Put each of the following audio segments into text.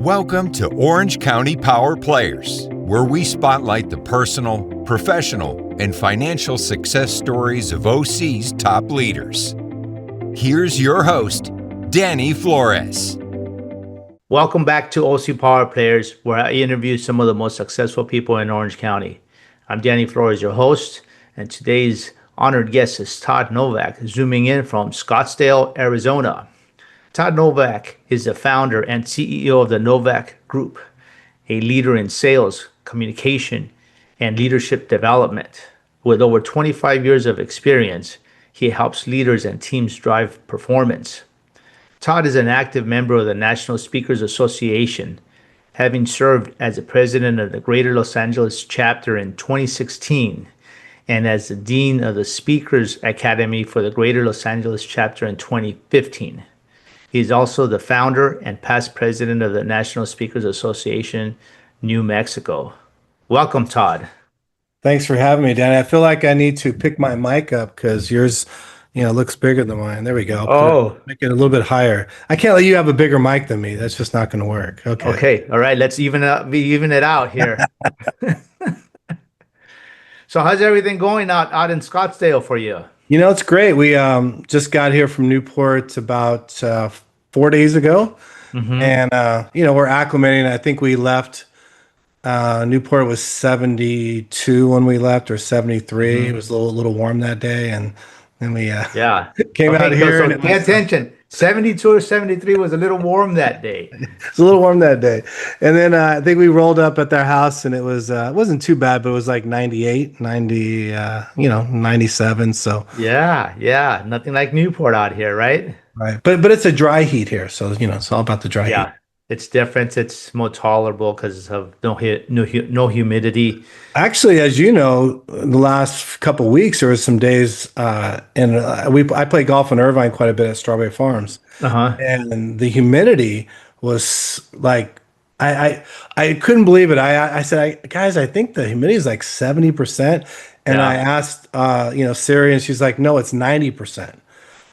Welcome to Orange County Power Players, where we spotlight the personal, professional, and financial success stories of OC's top leaders. Here's your host, Danny Flores. Welcome back to OC Power Players, where I interview some of the most successful people in Orange County. I'm Danny Flores, your host, and today's honored guest is Tod Novak, zooming in from Scottsdale, Arizona. Tod Novak is the founder and CEO of the Novak Group, a leader in sales, communication, and leadership development. With over 25 years of experience, he helps leaders and teams drive performance. Tod is an active member of the National Speakers Association, having served as the president of the Greater Los Angeles chapter in 2016 and as the dean of the Speakers Academy for the Greater Los Angeles chapter in 2015. He is also the founder and past president of the National Speakers Association, New Mexico. Welcome, Tod. Thanks for having me, Danny. I feel like I need to pick my mic up because yours, looks bigger than mine. There we go. Make it a little bit higher. I can't let you have a bigger mic than me. That's just not going to work. Okay. All right. Let's even it out here. So how's everything going out in Scottsdale for you? It's great. We just got here from Newport about 4 days ago. Mm-hmm. And, we're acclimating. I think we left Newport was 72 when we left, or 73. Mm-hmm. It was a little warm that day. And then we came out here. So pay attention. 72 or 73 was a little warm that day. It's a little warm that day. And then I think we rolled up at their house, and it wasn't too bad, but it was like 98, 90, 97. So yeah. Nothing like Newport out here, right? Right. But it's a dry heat here. So, it's all about the dry heat. Yeah. It's different. It's more tolerable because of no humidity. Actually, as you know, the last couple of weeks, there was some days, and I play golf in Irvine quite a bit at Strawberry Farms, and the humidity was like, I couldn't believe it. I said, guys, I think the humidity is like 70%, and I asked, Siri, and she's like, no, it's 90%.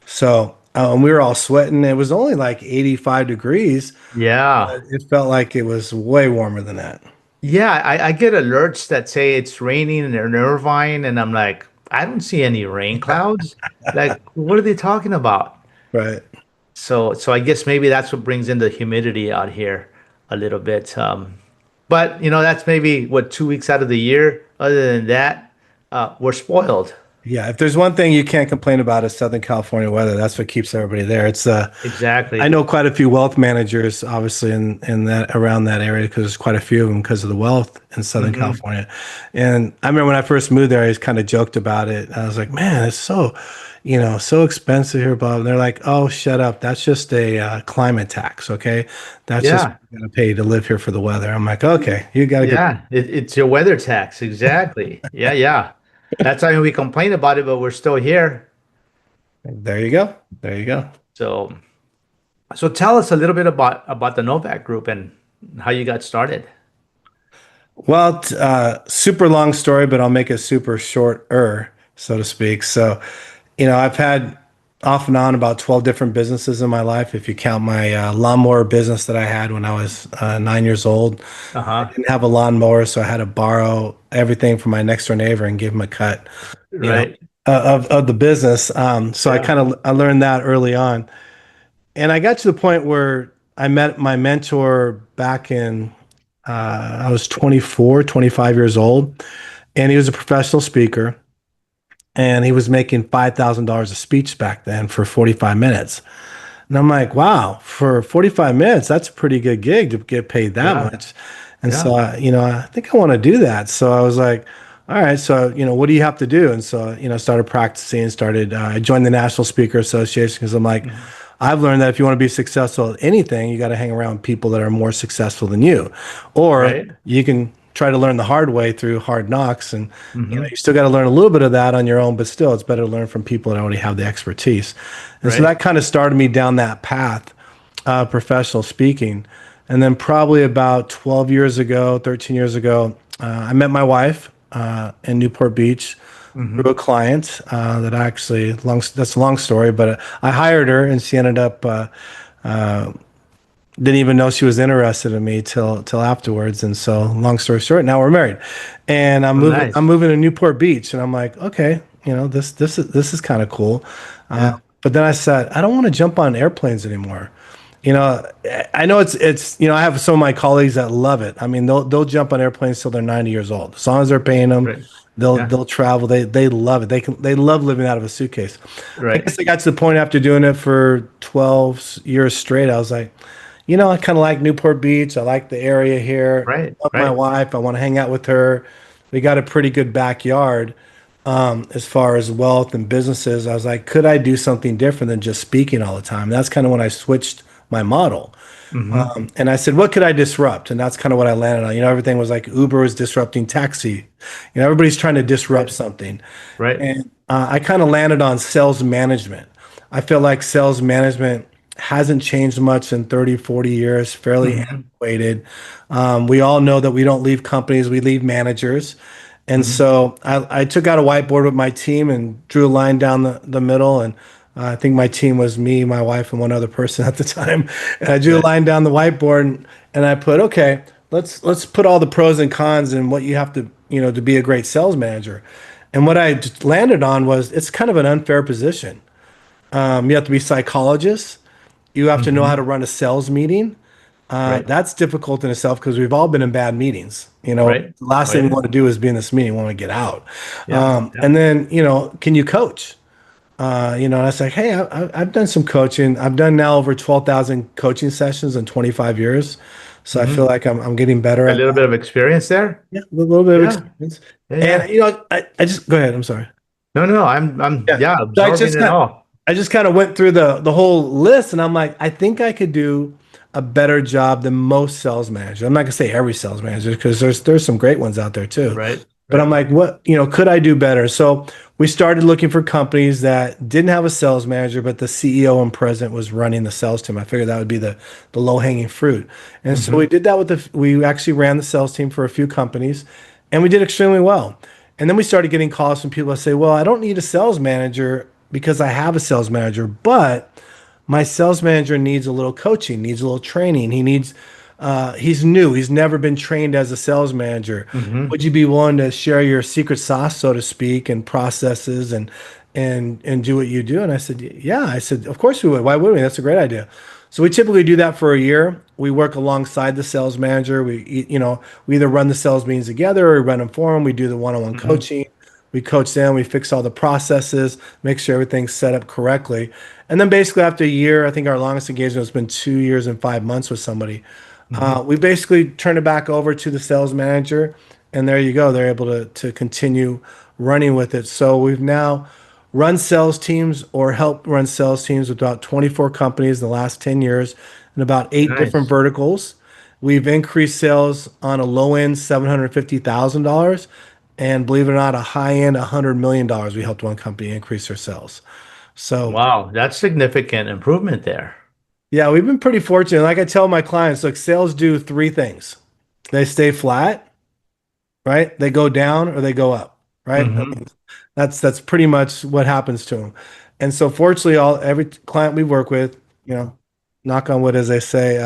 So. We were all sweating. It was only like 85 degrees. Yeah. It felt like it was way warmer than that. Yeah, I get alerts that say it's raining in Irvine, and I'm like, I don't see any rain clouds. Like, what are they talking about? Right. So I guess maybe that's what brings in the humidity out here a little bit. But, that's maybe, 2 weeks out of the year. Other than that, we're spoiled. Yeah, if there's one thing you can't complain about is Southern California weather. That's what keeps everybody there. It's exactly. I know quite a few wealth managers, obviously, in that around that area, because there's quite a few of them because of the wealth in Southern California. And I remember when I first moved there, I just kind of joked about it. I was like, man, it's so expensive here, Bob. And they're like, oh, shut up. That's just a climate tax, okay? That's just going to pay to live here for the weather. I'm like, okay, you got to go. Yeah, it's your weather tax, exactly. Yeah. That's why we complain about it, but we're still here. There you go. So tell us a little bit about the Novak Group and how you got started. Well, super long story, but I'll make it super shorter, so to speak. So, I've had off and on about 12 different businesses in my life. If you count my lawnmower business that I had when I was 9 years old. I didn't have a lawnmower, so I had to borrow everything from my next door neighbor and give him a cut of the business. So I learned that early on. And I got to the point where I met my mentor back in, I was 24, 25 years old, and he was a professional speaker. And he was making $5,000 a speech back then for 45 minutes. And I'm like, wow, for 45 minutes, that's a pretty good gig to get paid that much. And so, I think I want to do that. So I was like, all right, so, what do you have to do? And so, started practicing, I joined the National Speaker Association because I'm like, I've learned that if you want to be successful at anything, you got to hang around people that are more successful than you. Or you can try to learn the hard way through hard knocks, and you still got to learn a little bit of that on your own, but still it's better to learn from people that already have the expertise. And so that kind of started me down that path, professional speaking. And then probably about 13 years ago, I met my wife in Newport Beach through a client that that's a long story, but I hired her, and she ended up Didn't even know she was interested in me till afterwards. And so, long story short, now we're married, and I'm Oh, moving. I'm nice. moving to Newport Beach, and I'm like, okay, this is kind of cool. Yeah. But then I said, I don't want to jump on airplanes anymore. I know it's I have some of my colleagues that love it. I mean, they'll jump on airplanes till they're 90 years old. As long as they're paying them, Right. they'll Yeah. they'll travel. They love it. They love living out of a suitcase. I Right. guess I got to the point after doing it for 12 years straight. I was like, I kind of like Newport Beach. I like the area here. Right. Love my Right. wife. I want to hang out with her. We got a pretty good backyard as far as wealth and businesses. I was like, could I do something different than just speaking all the time? That's kind of when I switched my model. Hmm. And I said, what could I disrupt? And that's kind of what I landed on. Everything was like Uber was disrupting taxi. Everybody's trying to disrupt Right. something. Right. And I kind of landed on sales management. I feel like sales management hasn't changed much in 30, 40 years, fairly Hmm. antiquated. We all know that we don't leave companies, we leave managers. And Hmm. so I took out a whiteboard with my team and drew a line down the middle. And I think my team was me, my wife, and one other person at the time. And I drew a Yeah. line down the whiteboard and I put, okay, let's put all the pros and cons and what you have to be a great sales manager. And what I just landed on was it's kind of an unfair position. You have to be psychologists. You have to know how to Hmm. run a sales meeting. Right. That's difficult in itself because we've all been in bad meetings. Right. The last thing we Right. want to do is be in this meeting. We want to get out. Yeah. Yeah. And then, can you coach? And I was like, hey, I've done some coaching. I've done now over 12,000 coaching sessions in 25 years. So I feel Hmm. like I'm getting better A at little that. bit of experience there. Yeah, a little bit of Yeah. experience. Yeah. And, Yeah. I just, go ahead. I'm sorry. No, no, I'm Yeah. yeah, So absorbing it all. I just kind of went through the whole list and I'm like, I think I could do a better job than most sales managers. I'm not gonna say every sales manager because there's some great ones out there too. Right. But Right. I'm like, could I do better? So we started looking for companies that didn't have a sales manager, but the CEO and president was running the sales team. I figured that would be the low-hanging fruit. And so we Hmm. did that we actually ran the sales team for a few companies and we did extremely well. And then we started getting calls from people that say, well, I don't need a sales manager because I have a sales manager, but my sales manager needs a little coaching, needs a little training. He's new. He's never been trained as a sales manager. Hmm. Would you be willing to share your secret sauce, so to speak, and processes and do what you do? And I said, yeah. I said, of course we would. Why wouldn't we? That's a great idea. So we typically do that for a year. We work alongside the sales manager. We either run the sales meetings together or run them for them. We do the one-on-one Hmm. coaching. We coach them, we fix all the processes, make sure everything's set up correctly. And then basically after a year, I think our longest engagement has been 2 years and 5 months with somebody. Hmm. We basically turn it back over to the sales manager, and there you go. They're able to continue running with it. So we've now run sales teams or helped run sales teams with about 24 companies in the last 10 years in about eight different Nice. verticals. We've increased sales on a low end $750,000 and believe it or not, a high end $100 million. We helped one company increase their sales. So Wow, that's significant improvement there. yeah, we've been pretty fortunate. Like I tell my clients, look, sales do three things. They stay flat, right? They go down or they go up, right? I Hmm. mean, that's pretty much what happens to them. And so fortunately, every client we work with, you know, knock on wood, as they say,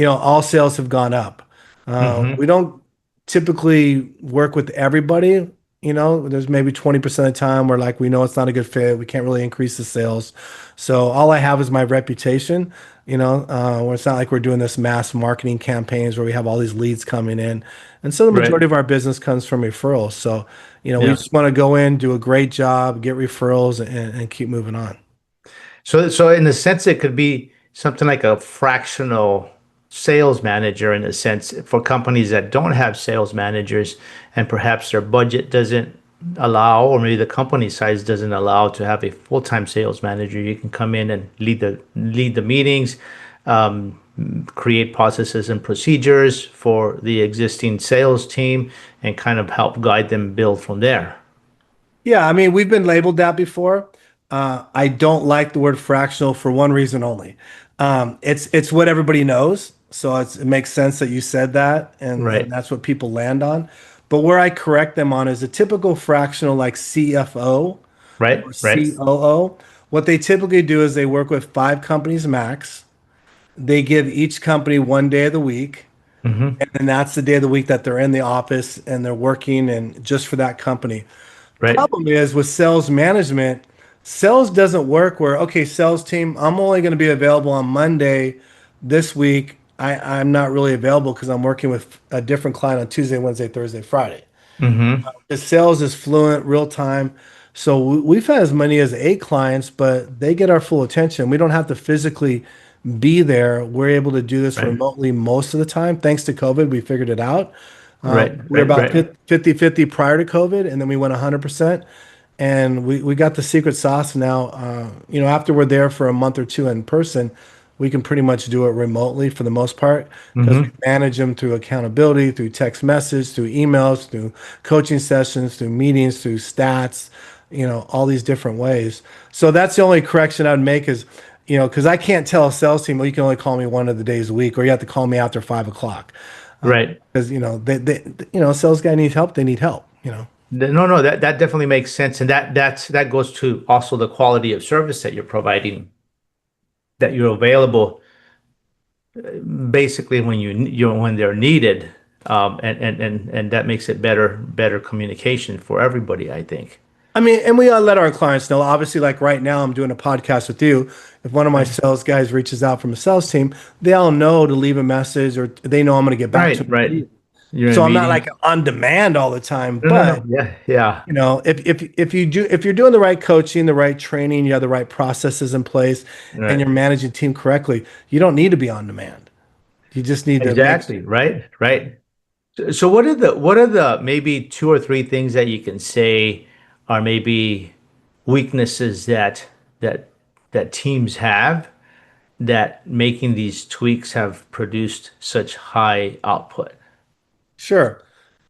all sales have gone up. We Hmm. don't typically work with everybody. There's maybe 20% of the time where like we know it's not a good fit. We can't really increase the sales. So all I have is my reputation, where it's not like we're doing this mass marketing campaigns where we have all these leads coming in. And so the Right. majority of our business comes from referrals. So, we Yeah. just want to go in, do a great job, get referrals and keep moving on. So in a sense, it could be something like a fractional sales manager in a sense for companies that don't have sales managers and perhaps their budget doesn't allow, or maybe the company size doesn't allow to have a full-time sales manager. You can come in and lead the meetings, um, create processes and procedures for the existing sales team, and kind of help guide them build from there. Yeah, I mean, we've been labeled that before. I don't like the word fractional for one reason only. It's what everybody knows, so it makes sense that you said that, and Right. that's what people land on. But where I correct them on is a typical fractional like CFO or Right. Right. COO. What they typically do is they work with five companies max. they give each company one day of the week, Hmm. and that's the day of the week that they're in the office and they're working and just for that company. Right. Problem is with sales management, sales doesn't work where, okay, sales team, I'm only going to be available on Monday this week. I'm not really available because I'm working with a different client on Tuesday, Wednesday, Thursday, Friday. Hmm. The sales is fluent, real time. So we've had as many as 8 clients, but they get our full attention. We don't have to physically be there. We're able to do this Right. remotely most of the time. Thanks to COVID, we figured it out. Right. We were Right. about Right. 50-50 prior to COVID, and then we went 100%. And we got the secret sauce now. After we're there for a month or two in person, we can pretty much do it remotely for the most part because we Hmm. manage them through accountability, through text message, through emails, through coaching sessions, through meetings, through stats, all these different ways. So that's the only correction I'd make is, because I can't tell a sales team, well, you can only call me one of the days a week, or you have to call me after 5 o'clock. Right. Because, sales guy needs help, they need help. No, no, that definitely makes sense, and that goes to also the quality of service that you're providing, that you're available basically when when they're needed, and that makes it better communication for everybody, I think. I mean, and we let our clients know. Obviously, like right now, I'm doing a podcast with you. If one of my Right. sales guys reaches out from a sales team, they all know to leave a message or they know I'm going to get back to Right. them. Right. You're in a So I'm not meeting. like on demand all the time. No, no, But no. Yeah. Yeah. if you're doing the right coaching, the right training, you have the right processes in place, and Right. you're managing the team correctly, you don't need to be on demand. You just need to make. Exactly. Right. Right. So what are the maybe two or three things that you can say are maybe weaknesses that that teams have, that making these tweaks have produced such high output? Sure.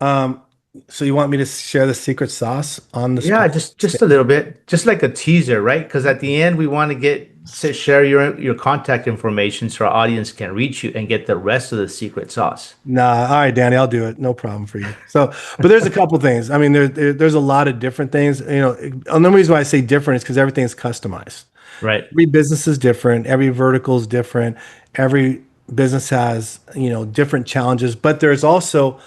Um, so you want me to share the secret sauce on this Yeah, call? just a little bit, just like a teaser, right? Because at the end, we want to to share your contact information so our audience can reach you and get the rest of the secret sauce. Nah, all right, Danny, I'll do it. No problem for you. So, but there's a couple things. I mean, there's a lot of different things. And the reason why I say different is because everything's customized. Right. Every business is different. Every vertical is different. Every business has, different challenges, but there's also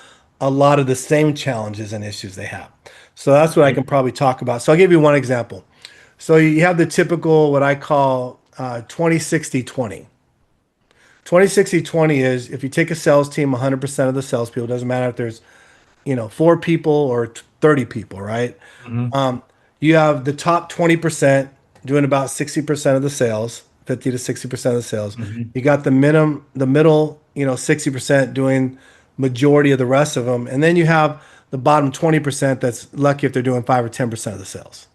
a lot of the same challenges and issues they have. So that's what I can Right. probably talk about. So I'll give you one example. So you have the typical, what I call 20-60-20. 20-60-20 is if you take a sales team, 100% of the salespeople, doesn't matter if there's, 4 people or 30 people, right? Hmm. You have the top 20% doing about 60% of the sales, 50 to 60% of the sales. Hmm. You got the middle, 60% doing majority of the rest of them. And then you have the bottom 20% that's lucky if they're doing 5 or 10% of the sales.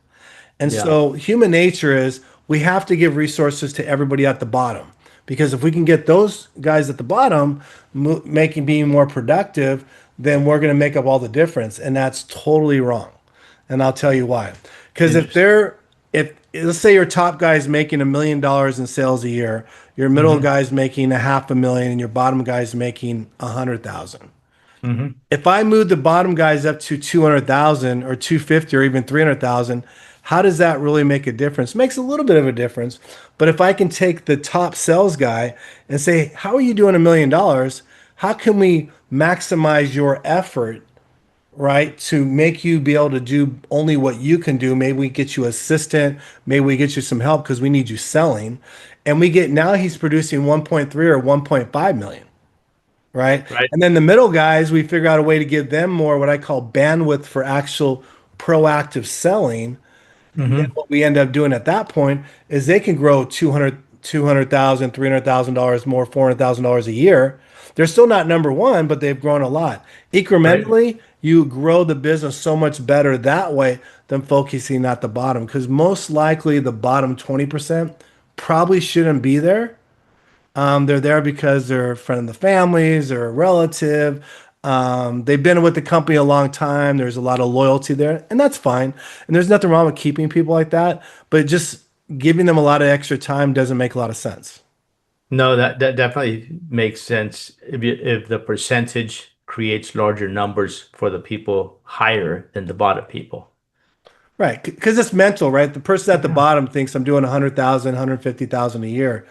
And Yeah. so human nature is we have to give resources to everybody at the bottom because if we can get those guys at the bottom making being more productive, then we're going to make up all the difference, and that's totally wrong. And I'll tell you why. Because Interesting. if let's say your top guy is making $1 million in sales a year, your middle Hmm. guy's making a half a million, and your bottom guy's making 100,000. Hmm. If I move the bottom guys up to 200,000 or 250 or even 300,000, how does that really make a difference? It makes a little bit of a difference. But if I can take the top sales guy and say, how are you doing $1 million? How can we maximize your effort, right? To make you be able to do only what you can do. Maybe we get you assistant, maybe we get you some help because we need you selling. And we get now he's producing 1.3 or 1.5 million, right? Right. And then the middle guys, we figure out a way to give them more what I call bandwidth for actual proactive selling. Then Hmm. what we end up doing at that point is they can grow 200,000, $300,000 more, $400,000 a year. They're still not number one, but they've grown a lot. Right. Incrementally, you grow the business so much better that way than focusing at the bottom because most likely the bottom 20% probably shouldn't be there. They're there because they're a friend of the families, they're a relative. They've been with the company a long time. There's a lot of loyalty there, and that's fine. And there's nothing wrong with keeping people like that, but just giving them a lot of extra time doesn't make a lot of sense. No, that definitely makes sense if the percentage creates larger numbers for the people higher than the bottom people. Right. Because it's mental, right? The person at the Yeah. bottom thinks I'm doing 100,000, 150,000 a year.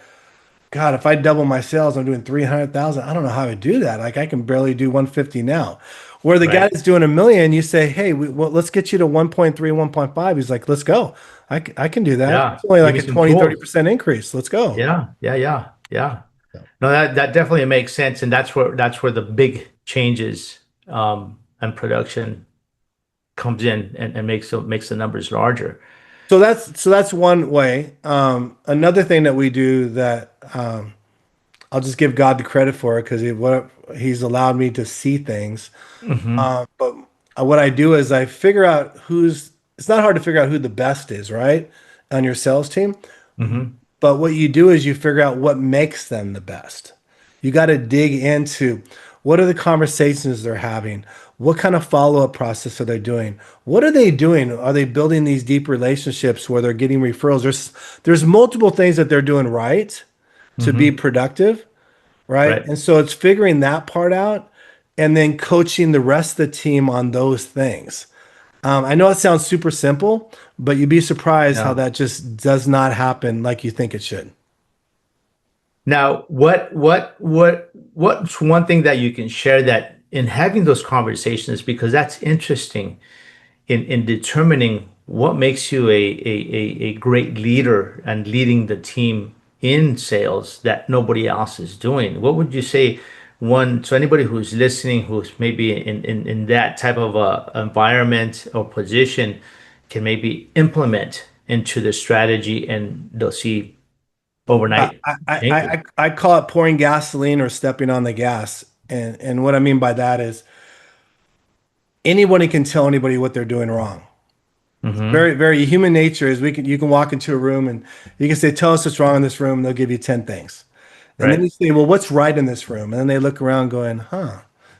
God, if I double my sales, I'm doing 300,000. I don't know how to do that. Like I can barely do 150 now. Where the guy Right. that's doing a million, you say, hey, well, let's get you to 1.3, 1.5. He's like, let's go. I can do that. Yeah. It's only Give like me a some 20, tools. 30% increase. Let's go. Yeah. Yeah. Yeah. Yeah. No, that definitely makes sense. And that's where the big changes and production comes in and makes the numbers larger. So that's one way. Another thing that we do that I'll just give God the credit for it because what He's allowed me to see things. Hmm. But what I do is I figure out who's. It's not hard to figure out who the best is, right, on your sales team. Hmm. But what you do is you figure out what makes them the best. You got to dig into what are the conversations they're having? What kind of follow-up process are they doing? What are they doing? Are they building these deep relationships where they're getting referrals? There's multiple things that they're doing right to be Hmm. productive, right? Right. And so it's figuring that part out and then coaching the rest of the team on those things. I know it sounds super simple, but you'd be surprised how Yeah. that just does not happen like you think it should. Now, what's one thing that you can share that in having those conversations, because that's interesting in determining what makes you a great leader and leading the team in sales that nobody else is doing. What would you say one, so anybody who's listening, who's maybe in that type of environment or position can maybe implement into the strategy and they'll see I, overnight I, I, changes. I call it pouring gasoline or stepping on the gas. And what I mean by that is anybody can tell anybody what they're doing wrong. Hmm. Very, very human nature is you can walk into a room and you can say, tell us what's wrong in this room, and they'll give you 10 things. And then you Right. say, well, what's right in this room? And then they look around going, huh.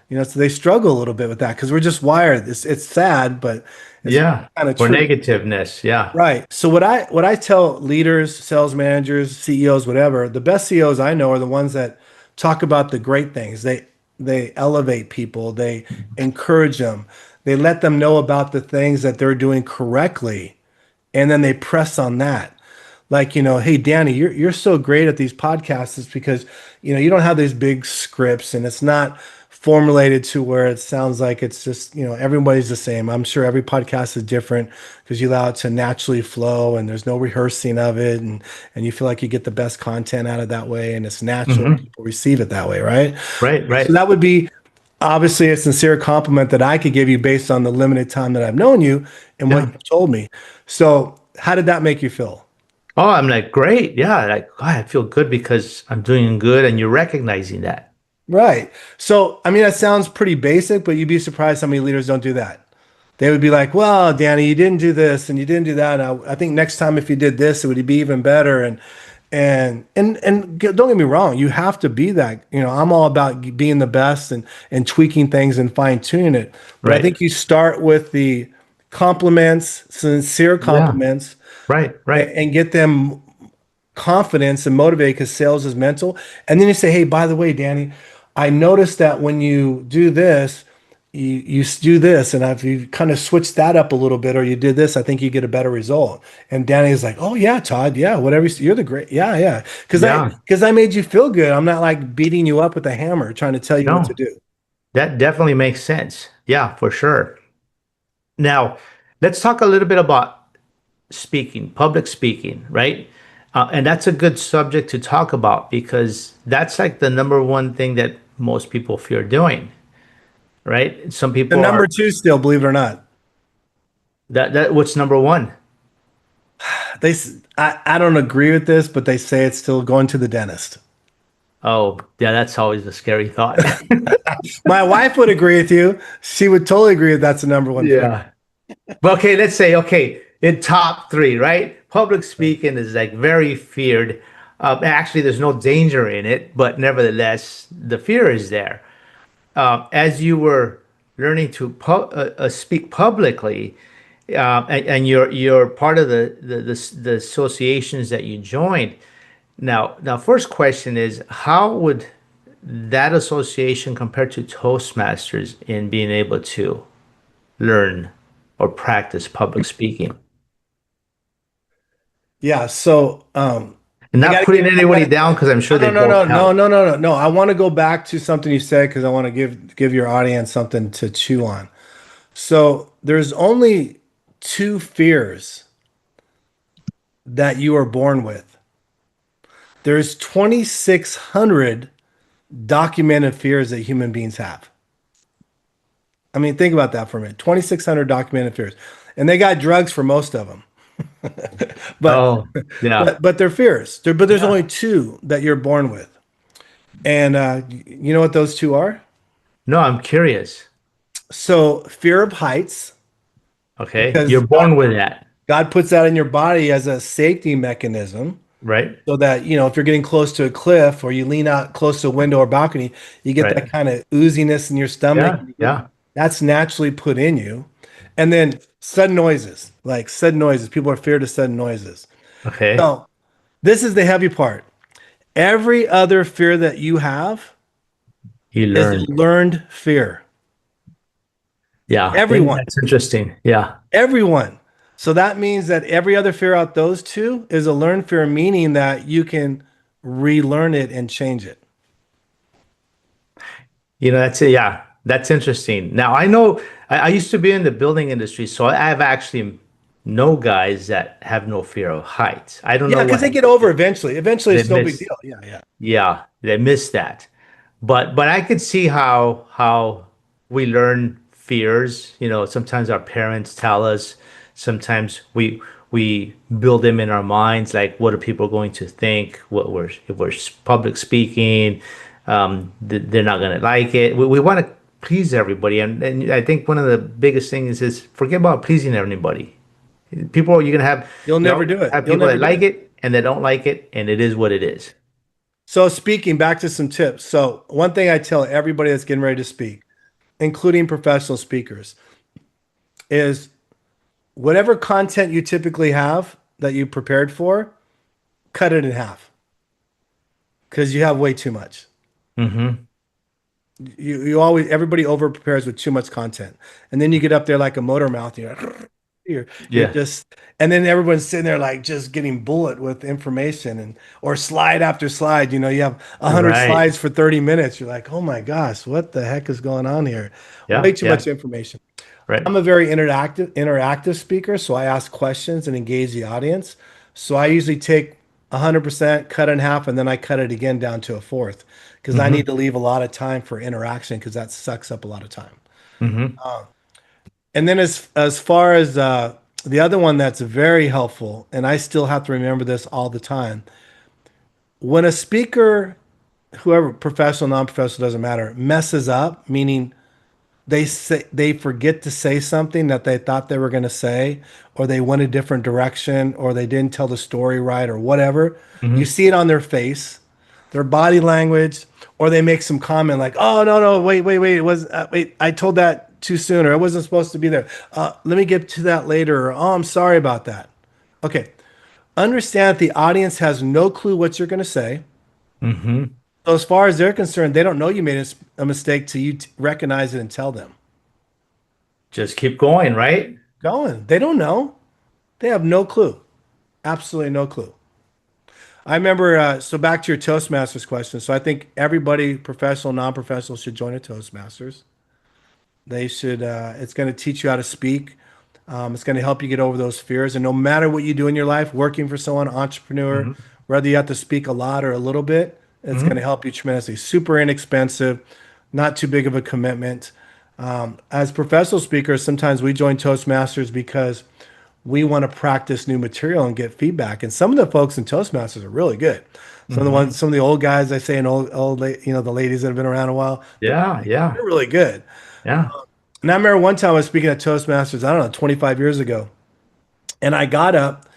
So they struggle a little bit with that because we're just wired. It's sad, but it's Yeah. kind of Or true. negativeness. Yeah. Right. So what I tell leaders, sales managers, CEOs, whatever, the best CEOs I know are the ones that talk about the great things. They elevate people, they encourage them, they let them know about the things that they're doing correctly, and then they press on that. Like, hey Danny, you're so great at these podcasts. It's because, you don't have these big scripts and it's not formulated to where it sounds like it's just, everybody's the same. I'm sure every podcast is different because you allow it to naturally flow and there's no rehearsing of it and you feel like you get the best content out of that way and it's natural. Hmm. People receive it that way, right? Right. So Right. that would be obviously a sincere compliment that I could give you based on the limited time that I've known you and what Yeah. you've told me. So how did that make you feel? Oh, I'm like, great. Yeah. Like, God, I feel good because I'm doing good and you're recognizing that. Right. So, I mean, that sounds pretty basic, but you'd be surprised how many leaders don't do that. They would be like, well, Danny, you didn't do this and you didn't do that. And I think next time if you did this, it would be even better. And don't get me wrong, you have to be that. I'm all about being the best and tweaking things and fine tuning it. But I Right. think you start with the compliments, sincere Yeah. compliments, Right. Right. and get them confidence and motivated because sales is mental. And then you say, hey, by the way, Danny, I noticed that when you do this, you do this, and if you kind of switch that up a little bit, or you did this, I think you get a better result. And Danny is like, oh yeah, Todd, yeah, whatever. You're the great, yeah, yeah, because I Yeah. because I made you feel good. I'm not like beating you up with a hammer trying to tell you what to No, do. that definitely makes sense. Yeah, for sure. Now, let's talk a little bit about speaking, public speaking, right? And that's a good subject to talk about because that's like the number one thing that most people fear doing, right? Some The people are number two, still, believe it or not, that what's number one? I don't agree with this, but they say it's still going to the dentist. Oh, yeah, that's always a scary thought. My wife would agree with you. She would totally agree that that's the number one fear. Yeah. But okay, let's say, okay, in top three, right? Public speaking is like very feared. Actually, there's no danger in it, but nevertheless, the fear is there. As you were learning to speak publicly, and you're part of the associations that you joined. Now, first question is, how would that association compare to Toastmasters in being able to learn or practice public speaking? Yeah. So, And I not gotta putting give, I anybody gotta, down because I'm sure no, they no, both no, no, help. no, no, no, no. I want to go back to something you said because I want to give your audience something to chew on. So there's only two fears that you are born with. There's 2,600 documented fears that human beings have. I mean, think about that for a minute. 2,600 documented fears, and they got drugs for most of them. but Oh, yeah. but they're fears. But there's Yeah. only two that you're born with, and you know what those two are? No, I'm curious. So fear of heights, Okay. because You're born with that, God puts that in your body as a safety mechanism, right? so that if you're getting close to a cliff or you lean out close to a window or balcony, you get that Right. kind of ooziness in your stomach. Yeah. Yeah. That's naturally put in you. And then sudden noises, like sudden noises. People are feared of sudden noises. Okay. So this is the heavy part. Every other fear that you have You is a learned. learned fear. Yeah. Everyone, That's interesting. Yeah. everyone. So that means that every other fear out those two is a learned fear, meaning that you can relearn it and change it. That's it. Yeah. That's interesting. Now, I know I used to be in the building industry, so I've actually know guys that have no fear of heights. I don't Yeah, know because what they get over eventually. Eventually, they it's no big miss. deal. Yeah, yeah. Yeah, they miss that. But I could see how we learn fears. Sometimes our parents tell us, sometimes we build them in our minds, like what are people going to think? What we're if we're public speaking, they're not gonna like it. We want to please everybody, and I think one of the biggest things is forget about pleasing everybody. You're gonna have You'll you never always do it. have You'll people never that do like it. it and they don't like it, and it is what it is. So speaking back to some tips. So one thing I tell everybody that's getting ready to speak, including professional speakers, is whatever content you typically have that you prepared for, cut it in half because you have way too much. Mm-hmm. You always everybody over prepares with too much content, and then you get up there like a motor mouth. You're Yeah. just, and then everyone's sitting there like just getting bullet with information and or slide after slide. You have 100 Right. slides for 30 minutes. You're like, oh my gosh, what the heck is going on here? Way Yeah. too Yeah. much information. Right. I'm a very interactive speaker, so I ask questions and engage the audience. So I usually take 100%, cut in half, and then I cut it again down to a fourth because I need Mm-hmm. to leave a lot of time for interaction because that sucks up a lot of time. Mm-hmm. And then as far as the other one that's very helpful, and I still have to remember this all the time, when a speaker, whoever professional, non-professional, doesn't matter, messes up, meaning they forget to say something that they thought they were going to say, or they went a different direction, or they didn't tell the story right, or whatever. You Mm-hmm. see it on their face, their body language, or they make some comment like, "Oh no, no, wait, it was wait, I told that too soon, or I wasn't supposed to be there. Let me get to that later." Or, "Oh, I'm sorry about that." Okay, understand that the audience has no clue what you're going to say. Mm-hmm. So as far as they're concerned, they don't know you made a mistake till you recognize it and tell them. Just keep going, right? Going. They don't know. They have no clue. Absolutely no clue. I remember, so back to your Toastmasters question. So I think everybody, professional, non-professional, should join a Toastmasters. They should, it's going to teach you how to speak. It's going to help you get over those fears. And no matter what you do in your life, working for someone, entrepreneur, Mm-hmm. whether you have to speak a lot or a little bit, it's going to Mm-hmm. help you tremendously. Super inexpensive, not too big of a commitment. As professional speakers, sometimes we join Toastmasters because we want to practice new material and get feedback. And some of the folks in Toastmasters are really good. Mm-hmm. Some of the old guys, I say, and the ladies that have been around a while, Yeah. Yeah. they're really good. Yeah. And I remember one time I was speaking at Toastmasters, I don't know, 25 years ago, and I got up,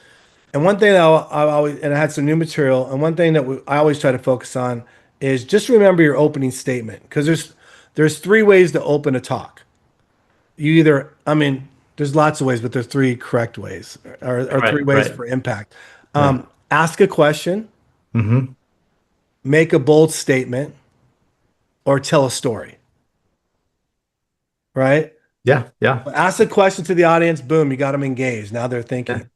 and one thing that I always, and I had some new material, and one thing that I always try to focus on is just remember your opening statement, because there's three ways to open a talk. You either, I mean, there's lots of ways, but there's three correct ways, or three Right. ways Right. for impact. Right. Ask a question, Mm-hmm. make a bold statement, or tell a story, right? Yeah. Yeah. Ask a question to the audience, boom, you got them engaged. Now they're Yeah. thinking.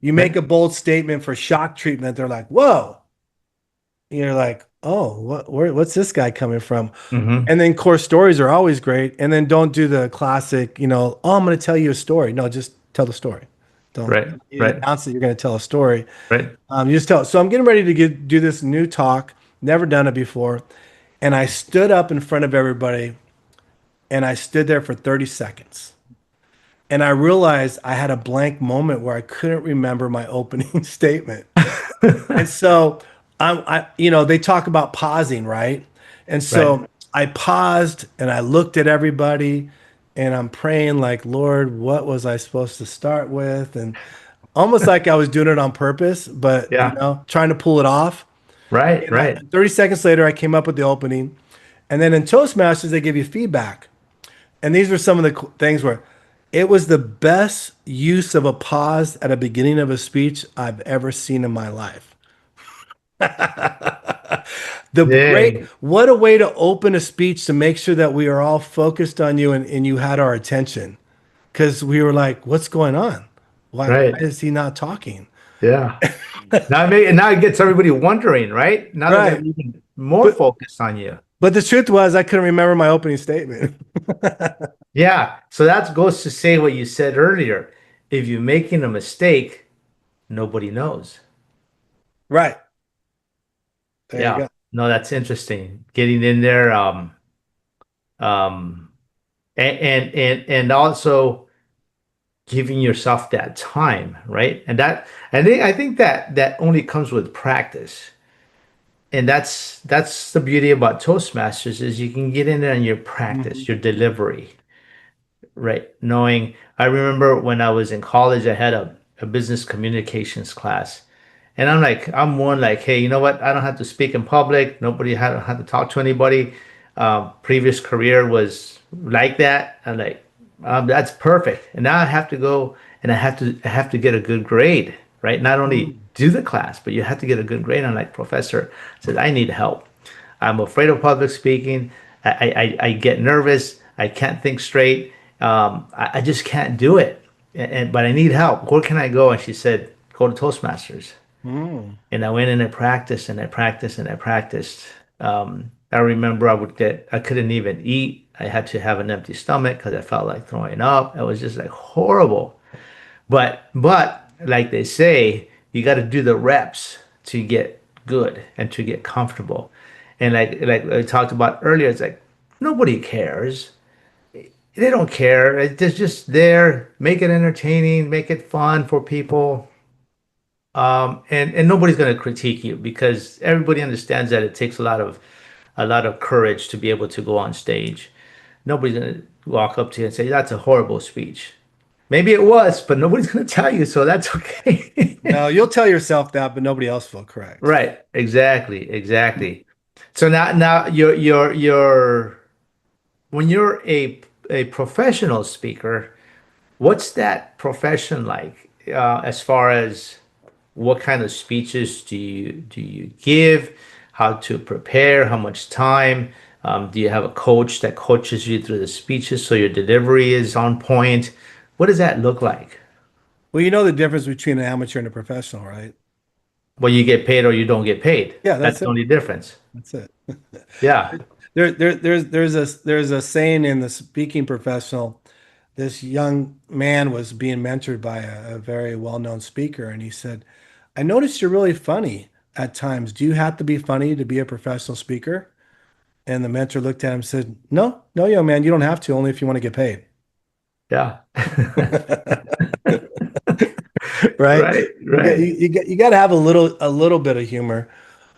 You make Right. a bold statement for shock treatment, they're like, whoa. you're like, oh, what's this guy coming from? Hmm. And then core stories are always great. And then don't do the classic, oh, I'm going to tell you a story. No, just tell the story. Don't Right, you right, announce that you're going to tell a story. right. You just tell. So I'm getting ready to do this new talk. Never done it before. And I stood up in front of everybody and I stood there for 30 seconds. And I realized I had a blank moment where I couldn't remember my opening statement. And so they talk about pausing, right? And Right. so I paused and I looked at everybody and I'm praying like, Lord, what was I supposed to start with? And almost like I was doing it on purpose, but Yeah. trying to pull it off. Right, And right. 30 seconds later, I came up with the opening. And then in Toastmasters, they give you feedback. And these were some of the things where it was the best use of a pause at a beginning of a speech I've ever seen in my life. Dang. What a way to open a speech to make sure that we are all focused on you and you had our attention. Because we were like, what's going on? Why Right. is he not talking? Yeah. Now it gets everybody wondering, right? Now they're gonna Right. be even more But focused on you. but the truth was I couldn't remember my opening statement. Yeah. So that goes to say what you said earlier. If you're making a mistake, nobody knows. Right. There you Yeah. go. No, that's interesting. Getting in there, um, and also giving yourself that time, right? And I think that only comes with practice. And that's the beauty about Toastmasters is you can get in there and your practice, Mhm. your delivery, right? Knowing, I remember when I was in college, I had a business communications class. And I'm one like, hey, you know what? I don't have to speak in public. Nobody had to talk to anybody. Previous career was like that. I'm like, that's perfect. And now I have to go and I have to get a good grade, right? Not only Mm. do the class, but you have to get a good grade. I'm like, professor said, I need help. I'm afraid of public speaking. I get nervous. I can't think straight. I just can't do it. But I need help. Where can I go? And she said, go to Toastmasters. Mm. And I went in and practiced and I practiced and I practiced. I remember I couldn't even eat. I had to have an empty stomach because I felt like throwing up. It was just like horrible. But like they say, you got to do the reps to get good and to get comfortable. And like I talked about earlier, it's like nobody cares. They don't care. It's just there. Make it entertaining, make it fun for people. And nobody's going to critique you because everybody understands that it takes a lot of courage to be able to go on stage. Nobody's going to walk up to you and say that's a horrible speech. Maybe it was, but nobody's going to tell you, so that's okay. No, you'll tell yourself that, but nobody else will correct. Right. Exactly. Exactly. So now you're when you're a professional speaker, what's that profession like as far as what kind of speeches do you give? How to prepare? How much time? Do you have a coach that coaches you through the speeches so your delivery is on point? What does that look like? Well, you know the difference between an amateur and a professional, right? Well, you get paid or you don't get paid. Yeah, That's that's the it. only difference. That's it. Yeah. There's a saying in the speaking professional. This young man was being mentored by a very well-known speaker, and he said, "I noticed you're really funny at times. Do you have to be funny to be a professional speaker?" And the mentor looked at him and said, "No, no, young man, you don't have to. Only if you want to get paid." Yeah. Right? Right. Right. You got to have a little bit of humor.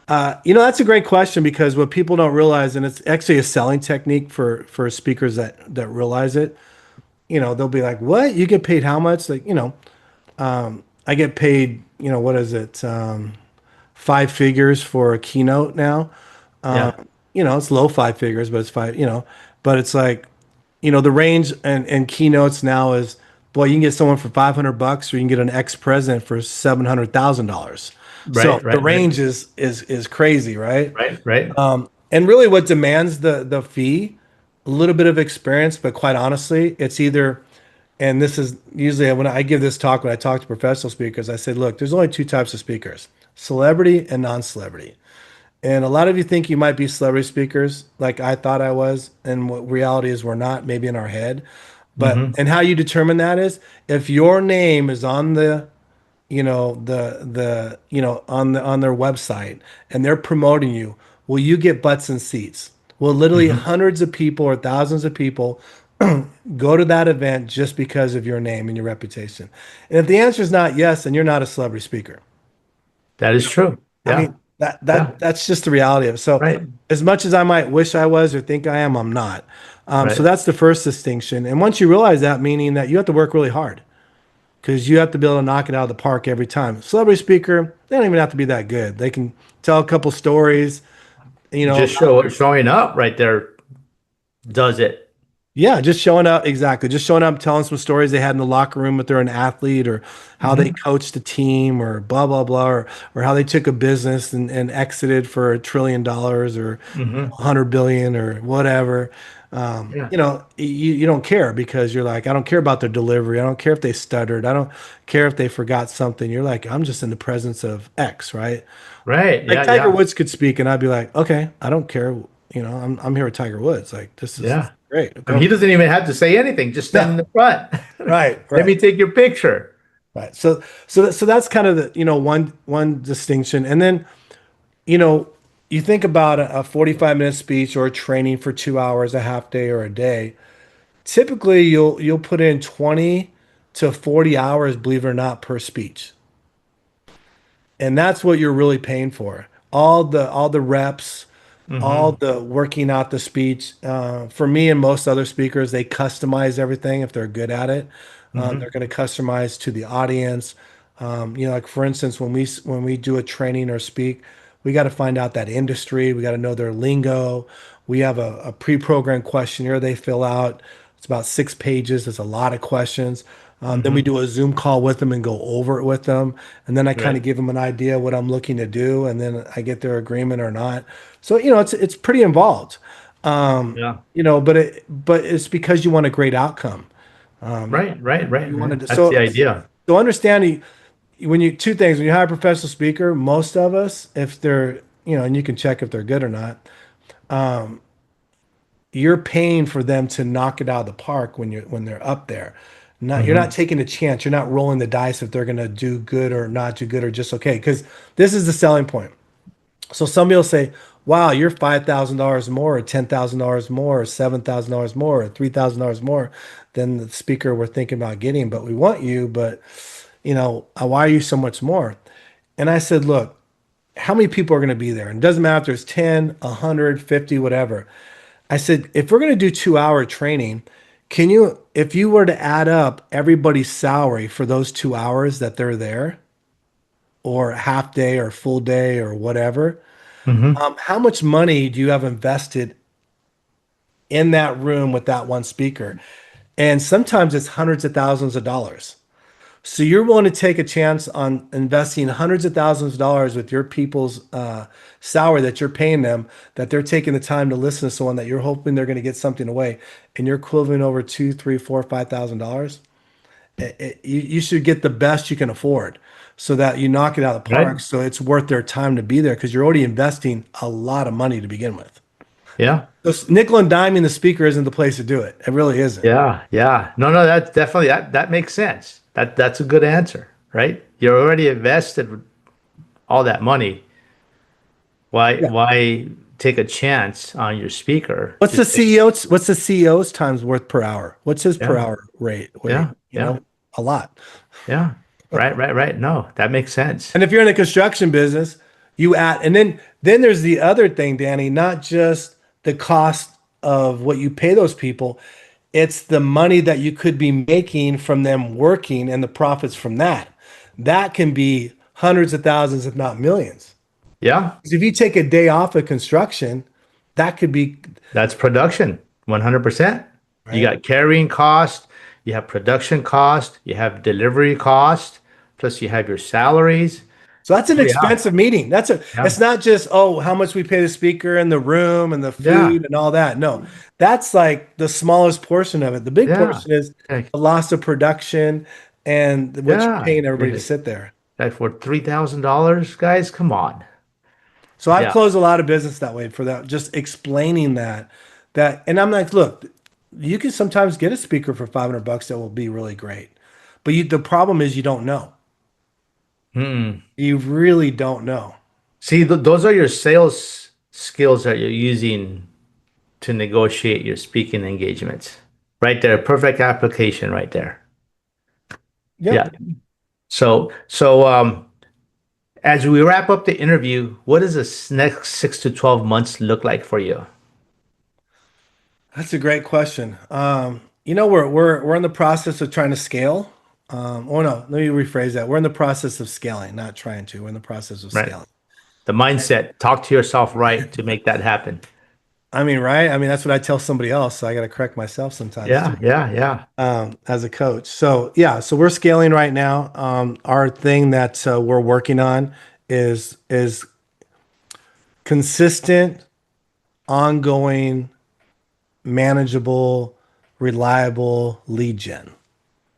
That's a great question because what people don't realize, and it's actually a selling technique for speakers that realize it. They'll be like, "What? You get paid how much?" Like, I get paid. What is it? 5 figures for a keynote now. Yeah. It's low 5 figures, but it's five. But it's like, the range and keynotes now is, boy, you can get someone for $500, or you can get an ex-president for $700,000. So Right. the Right. Right. range is crazy, right? Right. Right. And really, what demands the fee, a little bit of experience, but quite honestly, it's either, and this is usually when I give this talk, when I talk to professional speakers, I say, look, there's only two types of speakers: celebrity and non-celebrity. And a lot of you think you might be celebrity speakers, like I thought I was, and what reality is we're not, maybe in our head. But Hmm. and how you determine that is if your name is on the, on their website and they're promoting you, will you get butts and seats? Will literally Hmm. hundreds of people or thousands of people go to that event just because of your name and your reputation? And if the answer is not yes, then you're not a celebrity speaker. That is true. I Yeah. mean, that Yeah. that that's just the reality of it. So Right. as much as I might wish I was or think I am, I'm not. So Right. that's the first distinction. And once you realize that, meaning that you have to work really hard because you have to be able to knock it out of the park every time. Celebrity speaker, they don't even have to be that good. They can tell a couple stories, Just about showing up right there does it. yeah, just showing up. Exactly. Just showing up, telling some stories they had in the locker room if they're an athlete or how they Hmm. coached a team or blah, blah, blah, or how they took a business and exited for $1 trillion or Hmm. 100 billion or whatever. Yeah. You don't care because you're like, I don't care about their delivery. I don't care if they stuttered. I don't care if they forgot something. You're like, I'm just in the presence of X, right? Right. Like Yeah. Tiger Yeah. Woods could speak and I'd be like, okay, I don't care. I'm here with Tiger Woods. Like, this is Yeah. great. I mean, Go. he doesn't even have to say anything. Just stand in No, the front. right, Let right, me take your picture. right. So that's kind of the, one distinction. And then, you know, you think about a 45-minute speech or a training for 2 hours, a half day or a day. Typically, you'll put in 20 to 40 hours, believe it or not, per speech. And that's what you're really paying for. All the reps, all Hmm. the working out the speech. For me and most other speakers, they customize everything if they're good at it. They're Hmm. going to customize to the audience. Like for instance, when we do a training or speak, we got to find out that industry. We got to know their lingo. We have a pre-programmed questionnaire they fill out. It's about 6 pages. It's a lot of questions. Then we Hmm. do a Zoom call with them and go over it with them. And then I kind of Right. give them an idea what I'm looking to do, and then I get their agreement or not. So, it's pretty involved. Yeah. But it's because you want a great outcome. Right. Right. Right. You Right. wanted to, That's the so idea. so understanding when you two things when you hire a professional speaker, most of us, if they're and you can check if they're good or not, you're paying for them to knock it out of the park when they're up there. Not You're not Hmm. taking a chance. You're not rolling the dice if they're going to do good or not do good or just okay. Because this is the selling point. So somebody will say, "Wow, you're $5,000 more, or $10,000 more, or $7,000 more, or $3,000 more than the speaker we're thinking about getting, but we want you. But why are you so much more?" And I said, "Look, how many people are going to be there? And it doesn't matter if there's 10, 100, 50, whatever." I said, if we're going to do 2 hour training, if you were to add up everybody's salary for those 2 hours that they're there, or half day or full day or whatever, Hmm. how much money do you have invested in that room with that one speaker? And sometimes it's hundreds of thousands of dollars. So you're willing to take a chance on investing hundreds of thousands of dollars with your people's salary that you're paying them, that they're taking the time to listen to someone that you're hoping they're going to get something away, and you're quibbling over two, three, four, $5,000. You should get the best you can afford, so that you knock it out of the Right. park. So it's worth their time to be there because you're already investing a lot of money to begin with. Yeah. So nickel and diming the speaker isn't the place to do it. It really isn't. Yeah. Yeah. No, no, that's definitely that makes sense. That's a good answer, right? You're already invested all that money. Why take a chance on your speaker? Just take, What's the CEO's times worth per hour? What's his per yeah. hour rate? Wait, Yeah. Yeah. a lot. Yeah. Right, right, right. No, that makes sense. And if you're in the construction business, you add, and then there's the other thing, Danny, not just the cost of what you pay those people, it's the money that you could be making from them working and the profits from that. That can be hundreds of thousands, if not millions. Yeah. 'Cause if you take a day off of construction, that could be That's production, 100%. You right. got carrying cost, you have production cost, you have delivery cost, plus you have your salaries. So that's an Oh yeah. expensive meeting. Yeah. It's not just, oh, how much we pay the speaker and the room and the Yeah. food and all that. No, that's like the smallest portion of it. The big Yeah. portion is Like, the loss of production and what you're yeah. paying everybody to Like sit there. like for $3,000, guys, come on. So I've Yeah. closed a lot of business that way for that, just explaining and I'm like, look, you can sometimes get a speaker for $500 that will be really great, but the problem is you don't know. Hmm. You really don't know. See, those are your sales skills that you're using to negotiate your speaking engagements. Right there, perfect application right there. Yep. Yeah. So as we wrap up the interview, what does this next 6 to 12 months look like for you? That's a great question. We're in the process of trying to scale. Oh no, let me rephrase that. We're in the process of scaling, not trying to. We're in the process of Right. scaling. The mindset, talk to yourself right to make that happen. I mean, right? I mean, that's what I tell somebody else. So I got to correct myself sometimes too, Yeah, yeah, yeah. as a coach. So yeah, so we're scaling right now. Our thing that we're working on is consistent, ongoing, manageable, reliable lead gen.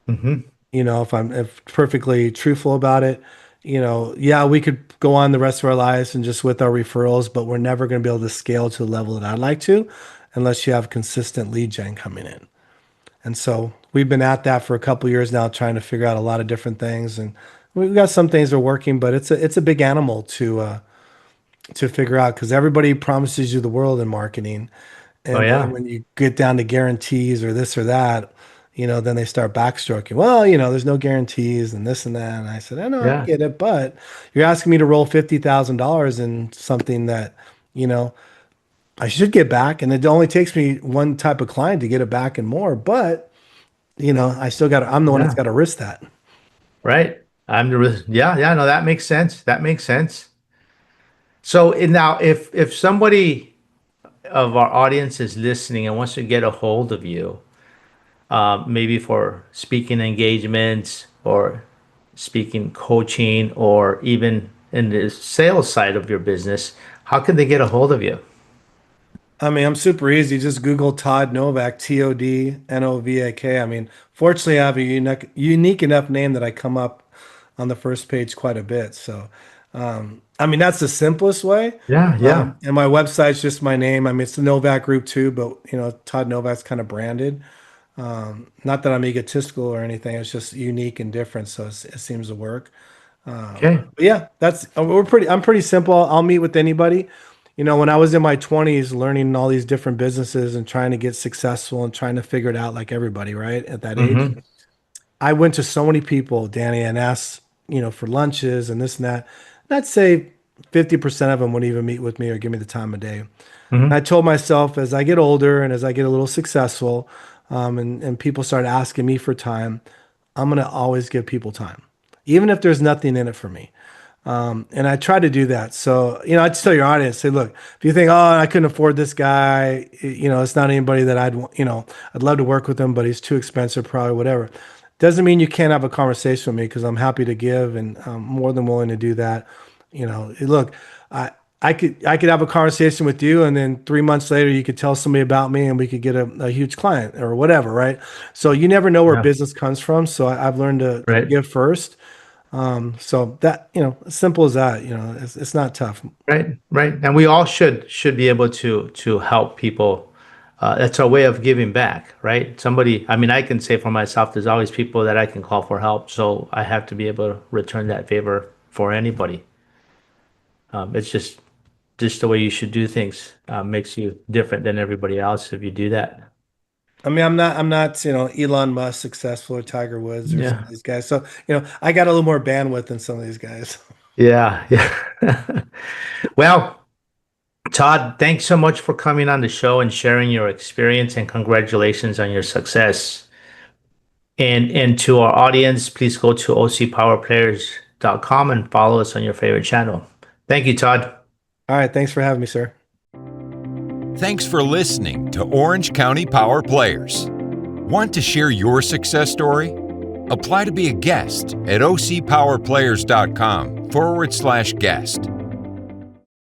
Hmm. If perfectly truthful about it, yeah, we could go on the rest of our lives and just with our referrals, but we're never going to be able to scale to the level that I'd like to unless you have consistent lead gen coming in. And so we've been at that for a couple of years now, trying to figure out a lot of different things. And we've got some things that are working, but it's a big animal to figure out because everybody promises you the world in marketing. Oh And then yeah, when you get down to guarantees or this or that, then they start backstroking. Well, there's no guarantees and this and that. And I said, I know, I yeah, get it, but you're asking me to roll $50,000 in something that, you know, I should get back. And it only takes me one type of client to get it back and more. But, I still I'm the one that's yeah. got to risk that. Right. Yeah, yeah. No, that makes sense. That makes sense. So now, if somebody of our audience is listening and wants to get a hold of you, maybe for speaking engagements or speaking coaching or even in the sales side of your business, how can they get a hold of you? I mean, I'm super easy. Just Google Todd Novak, Todnovak. I mean, fortunately, I have a unique enough name that I come up on the first page quite a bit. So, I mean, that's the simplest way. Yeah, yeah, And my website's just my name. I mean, it's the Novak Group too, but Todd Novak's kind of branded. Not that I'm egotistical or anything. It's just unique and different, so it seems to work. okay. But yeah, I'm pretty simple. I'll meet with anybody. When I was in my 20s learning all these different businesses and trying to get successful and trying to figure it out like everybody, right? At that age, Mm-hmm. I went to so many people, Danny, and asked, for lunches and this and that. And I'd say 50% of them wouldn't even meet with me or give me the time of day. And I Mm-hmm. told myself as I get older and as I get a little successful, and people start asking me for time, I'm going to always give people time, even if there's nothing in it for me. And I try to do that. So, I just tell your audience, say, look, if you think, oh, I couldn't afford this guy, it's not anybody that I'd love to work with him, but he's too expensive, probably whatever. Doesn't mean you can't have a conversation with me because I'm happy to give and I'm more than willing to do that. Look, I, I could have a conversation with you, and then 3 months later, you could tell somebody about me, and we could get a huge client or whatever, right? So you never know where Yeah. business comes from. So I've learned to Right. give first. So that, as simple as that, it's not tough. Right, right. And we all should be able to help people. That's our way of giving back, right? Somebody, I mean, I can say for myself, there's always people that I can call for help, so I have to be able to return that favor for anybody. It's just the way you should do things. Makes you different than everybody else if you do that. I mean, I'm not, Elon Musk successful or Tiger Woods or some of Yeah, these guys. So, I got a little more bandwidth than some of these guys. yeah, yeah. Well, Todd, thanks so much for coming on the show and sharing your experience, and congratulations on your success. And to our audience, please go to ocpowerplayers.com and follow us on your favorite channel. Thank you, Todd. All right. Thanks for having me, sir. Thanks for listening to Orange County Power Players. Want to share your success story? Apply to be a guest at ocpowerplayers.com/guest.